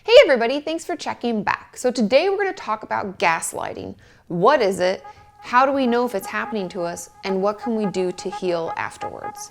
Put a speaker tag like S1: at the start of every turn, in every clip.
S1: Hey everybody, thanks for checking back. So today we're going to talk about gaslighting. What is it? How do we know if it's happening to us? And what can we do to heal afterwards?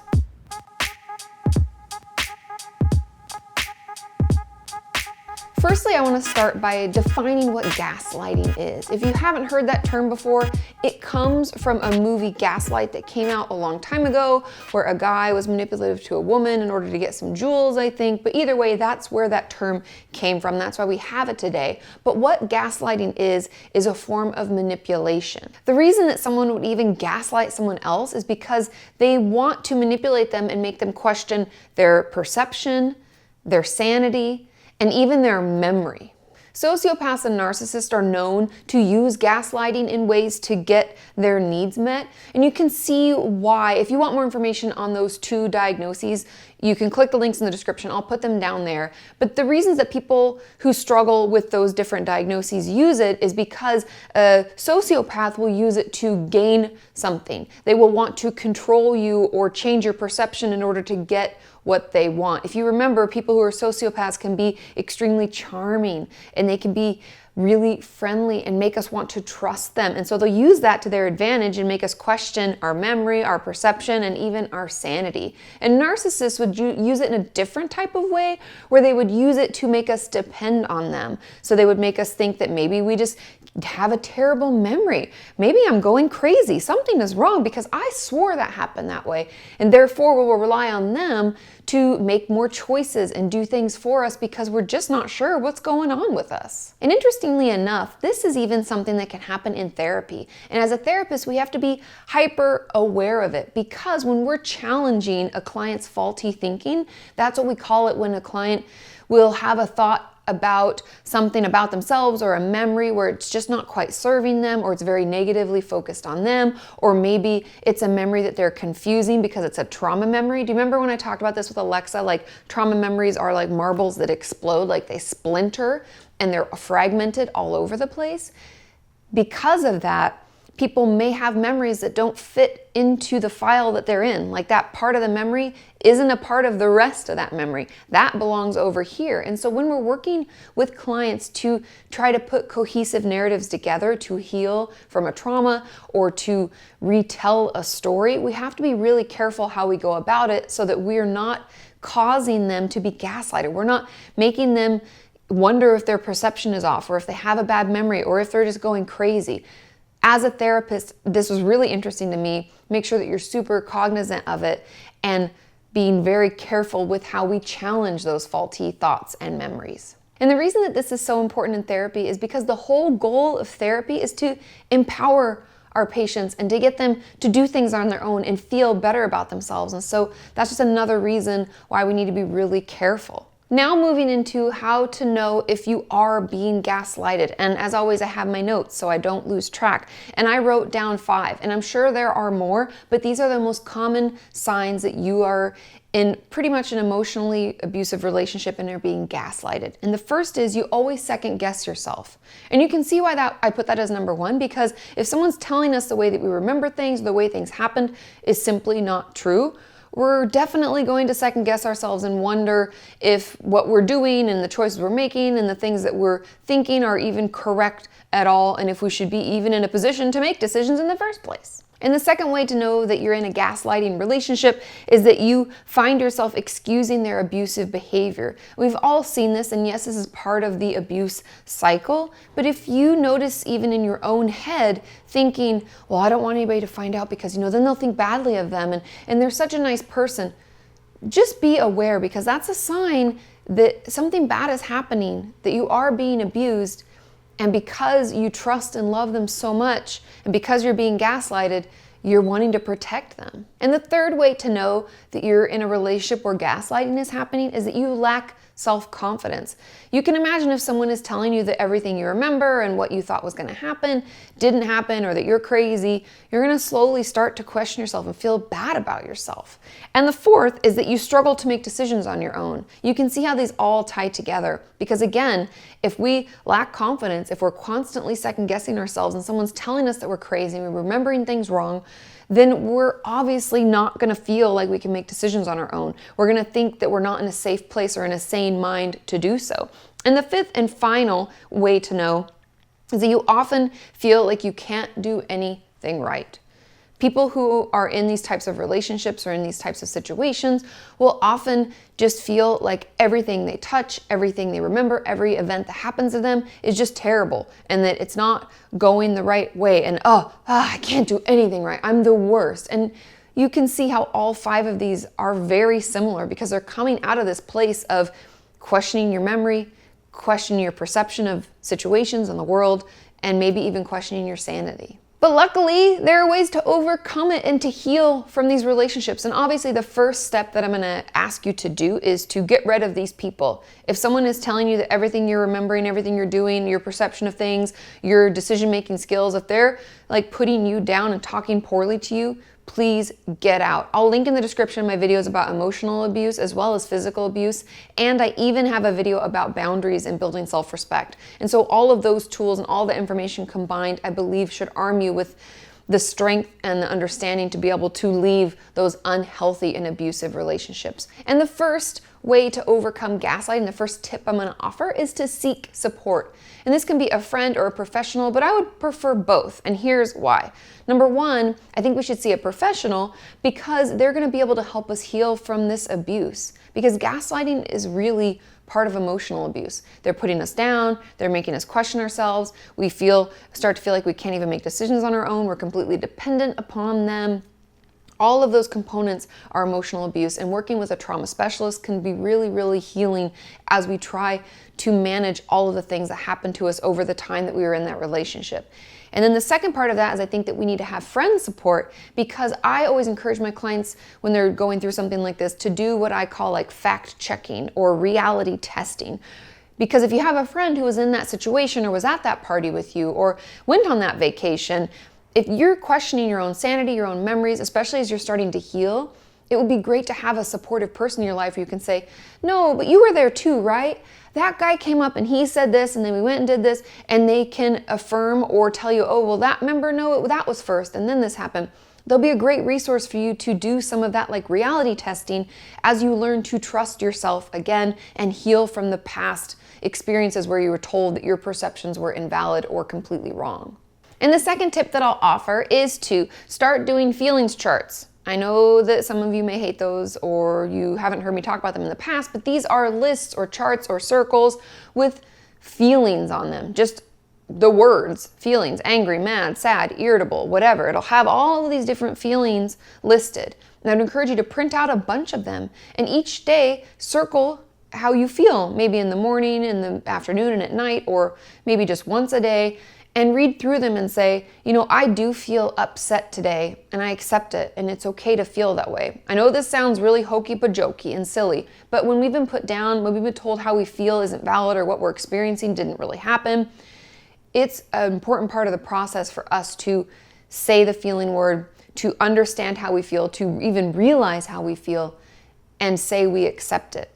S1: Firstly, I want to start by defining what gaslighting is. If you haven't heard that term before, it comes from a movie, Gaslight, that came out a long time ago, where a guy was manipulative to a woman in order to get some jewels, I think. But either way, that's where that term came from. That's why we have it today. But what gaslighting is a form of manipulation. The reason that someone would even gaslight someone else is because they want to manipulate them and make them question their perception, their sanity, and even their memory. Sociopaths and narcissists are known to use gaslighting in ways to get their needs met. And you can see why. If you want more information on those two diagnoses, you can click the links in the description. I'll put them down there. But the reasons that people who struggle with those different diagnoses use it is because a sociopath will use it to gain something. They will want to control you or change your perception in order to get what they want. If you remember, people who are sociopaths can be extremely charming and they can be really friendly and make us want to trust them. And so they'll use that to their advantage and make us question our memory, our perception, and even our sanity. And narcissists would use it in a different type of way, where they would use it to make us depend on them. So they would make us think that maybe we just have a terrible memory. Maybe I'm going crazy. Something is wrong because I swore that happened that way. And therefore we will rely on them to make more choices and do things for us because we're just not sure what's going on with us. And interestingly enough, this is even something that can happen in therapy. And as a therapist, we have to be hyper aware of it, because when we're challenging a client's faulty thinking, that's what we call it, when a client will have a thought about something about themselves or a memory where it's just not quite serving them, or it's very negatively focused on them, or maybe it's a memory that they're confusing because it's a trauma memory. Do you remember when I talked about this with Alexa? Like, trauma memories are like marbles that explode, like they splinter and they're fragmented all over the place. Because of that, people may have memories that don't fit into the file that they're in. Like, that part of the memory isn't a part of the rest of that memory. That belongs over here. And so when we're working with clients to try to put cohesive narratives together to heal from a trauma or to retell a story, we have to be really careful how we go about it so that we're not causing them to be gaslighted. We're not making them wonder if their perception is off, or if they have a bad memory, or if they're just going crazy. As a therapist, this was really interesting to me. Make sure that you're super cognizant of it and being very careful with how we challenge those faulty thoughts and memories. And the reason that this is so important in therapy is because the whole goal of therapy is to empower our patients and to get them to do things on their own and feel better about themselves. And so that's just another reason why we need to be really careful. Now moving into how to know if you are being gaslighted. And as always, I have my notes so I don't lose track. And I wrote down 5, and I'm sure there are more, but these are the most common signs that you are in pretty much an emotionally abusive relationship and are being gaslighted. And the first is you always second guess yourself. And you can see why I put that as number 1, because if someone's telling us the way that we remember things, the way things happened is simply not true, we're definitely going to second guess ourselves and wonder if what we're doing and the choices we're making and the things that we're thinking are even correct at all, and if we should be even in a position to make decisions in the first place. And the second way to know that you're in a gaslighting relationship is that you find yourself excusing their abusive behavior. We've all seen this, and yes, this is part of the abuse cycle. But if you notice even in your own head thinking, well, I don't want anybody to find out because, then they'll think badly of them, and they're such a nice person, just be aware, because that's a sign that something bad is happening, that you are being abused. And because you trust and love them so much, and because you're being gaslighted, you're wanting to protect them. And the third way to know that you're in a relationship where gaslighting is happening is that you lack self-confidence. You can imagine if someone is telling you that everything you remember and what you thought was going to happen didn't happen, or that you're crazy, you're going to slowly start to question yourself and feel bad about yourself. And the fourth is that you struggle to make decisions on your own. You can see how these all tie together, because again, if we lack confidence, if we're constantly second guessing ourselves and someone's telling us that we're crazy and we're remembering things wrong, then we're obviously not going to feel like we can make decisions on our own. We're going to think that we're not in a safe place or in a sane mind to do so. And the fifth and final way to know is that you often feel like you can't do anything right. People who are in these types of relationships or in these types of situations will often just feel like everything they touch, everything they remember, every event that happens to them is just terrible, and that it's not going the right way, and I can't do anything right. I'm the worst. And you can see how all 5 of these are very similar because they're coming out of this place of questioning your memory, questioning your perception of situations in the world, and maybe even questioning your sanity. But luckily, there are ways to overcome it and to heal from these relationships. And obviously, the first step that I'm going to ask you to do is to get rid of these people. If someone is telling you that everything you're remembering, everything you're doing, your perception of things, your decision-making skills, if they're like putting you down and talking poorly to you, please get out. I'll link in the description my videos about emotional abuse as well as physical abuse. And I even have a video about boundaries and building self-respect. And so all of those tools and all the information combined, I believe, should arm you with the strength and the understanding to be able to leave those unhealthy and abusive relationships. And the first way to overcome gaslighting, the first tip I'm going to offer is to seek support. And this can be a friend or a professional, but I would prefer both. And here's why. Number one, I think we should see a professional because they're going to be able to help us heal from this abuse. Because gaslighting is really part of emotional abuse. They're putting us down, they're making us question ourselves. We start to feel like we can't even make decisions on our own. We're completely dependent upon them. All of those components are emotional abuse, and working with a trauma specialist can be really, really healing as we try to manage all of the things that happen to us over the time that we were in that relationship. And then the second part of that is I think that we need to have friend support, because I always encourage my clients when they're going through something like this to do what I call like fact checking or reality testing. Because if you have a friend who was in that situation or was at that party with you or went on that vacation, if you're questioning your own sanity, your own memories, especially as you're starting to heal, it would be great to have a supportive person in your life where you can say, no, but you were there too, right? That guy came up and he said this, and then we went and did this, and they can affirm or tell you, oh, well, that was first, and then this happened. They'll be a great resource for you to do some of that like reality testing as you learn to trust yourself again and heal from the past experiences where you were told that your perceptions were invalid or completely wrong. And the second tip that I'll offer is to start doing feelings charts. I know that some of you may hate those or you haven't heard me talk about them in the past, but these are lists or charts or circles with feelings on them. Just the words, feelings, angry, mad, sad, irritable, whatever. It'll have all of these different feelings listed. And I'd encourage you to print out a bunch of them and each day circle how you feel, maybe in the morning, in the afternoon, and at night, or maybe just once a day. And read through them and say, I do feel upset today and I accept it and it's okay to feel that way. I know this sounds really hokey-pokey and silly, but when we've been put down, when we've been told how we feel isn't valid or what we're experiencing didn't really happen, it's an important part of the process for us to say the feeling word, to understand how we feel, to even realize how we feel and say we accept it.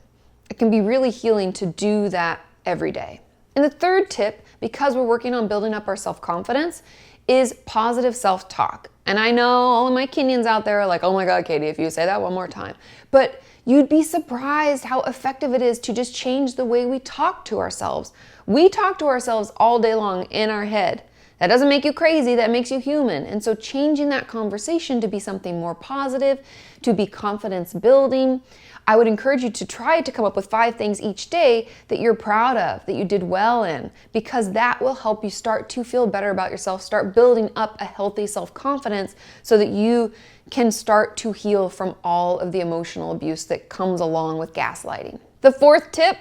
S1: It can be really healing to do that every day. And the third tip, because we're working on building up our self-confidence, is positive self-talk. And I know all of my Kenyans out there are like, oh my God, Kati, if you say that one more time. But you'd be surprised how effective it is to just change the way we talk to ourselves. We talk to ourselves all day long in our head. That doesn't make you crazy, that makes you human. And so changing that conversation to be something more positive, to be confidence building, I would encourage you to try to come up with 5 things each day that you're proud of, that you did well in, because that will help you start to feel better about yourself, start building up a healthy self-confidence so that you can start to heal from all of the emotional abuse that comes along with gaslighting. The fourth tip,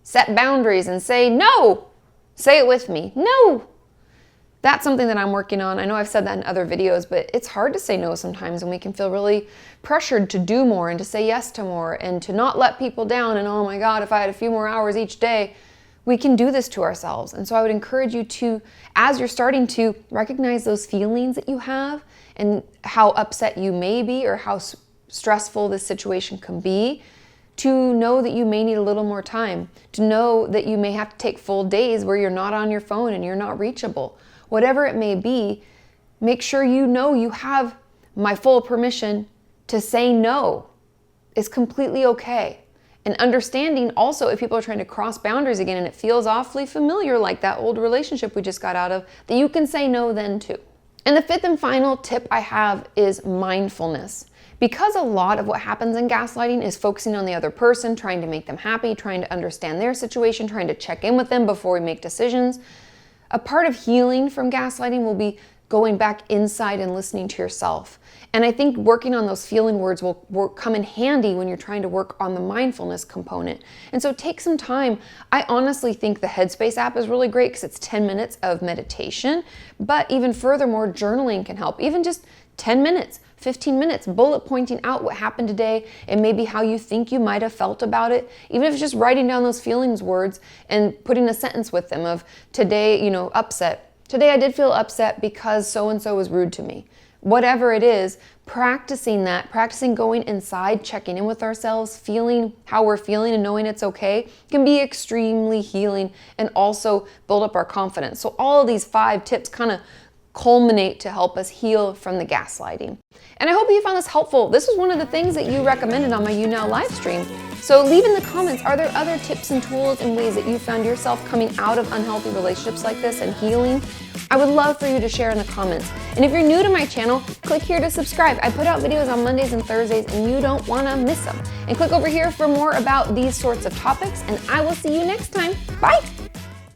S1: set boundaries and say no. Say it with me, no. That's something that I'm working on. I know I've said that in other videos, but it's hard to say no sometimes, and we can feel really pressured to do more and to say yes to more and to not let people down. And oh my God, if I had a few more hours each day, we can do this to ourselves. And so I would encourage you to, as you're starting to recognize those feelings that you have and how upset you may be or how stressful this situation can be, to know that you may need a little more time, to know that you may have to take full days where you're not on your phone and you're not reachable. Whatever it may be, make sure you know you have my full permission to say no. It's completely okay. And understanding also if people are trying to cross boundaries again and it feels awfully familiar, like that old relationship we just got out of, that you can say no then too. And the fifth and final tip I have is mindfulness. Because a lot of what happens in gaslighting is focusing on the other person, trying to make them happy, trying to understand their situation, trying to check in with them before we make decisions, a part of healing from gaslighting will be going back inside and listening to yourself. And I think working on those feeling words will come in handy when you're trying to work on the mindfulness component. And so take some time. I honestly think the Headspace app is really great because it's 10 minutes of meditation, but even furthermore, journaling can help. Even just 10 minutes, 15 minutes, bullet pointing out what happened today and maybe how you think you might have felt about it. Even if it's just writing down those feelings words and putting a sentence with them of today, upset. Today I did feel upset because so-and-so was rude to me. Whatever it is, practicing going inside, checking in with ourselves, feeling how we're feeling and knowing it's okay can be extremely healing and also build up our confidence. So all of these 5 tips kind of culminate to help us heal from the gaslighting. And I hope you found this helpful. This was one of the things that you recommended on my You Now live stream. So leave in the comments, are there other tips and tools and ways that you found yourself coming out of unhealthy relationships like this and healing? I would love for you to share in the comments. And if you're new to my channel, click here to subscribe. I put out videos on Mondays and Thursdays and you don't want to miss them. And click over here for more about these sorts of topics and I will see you next time. Bye!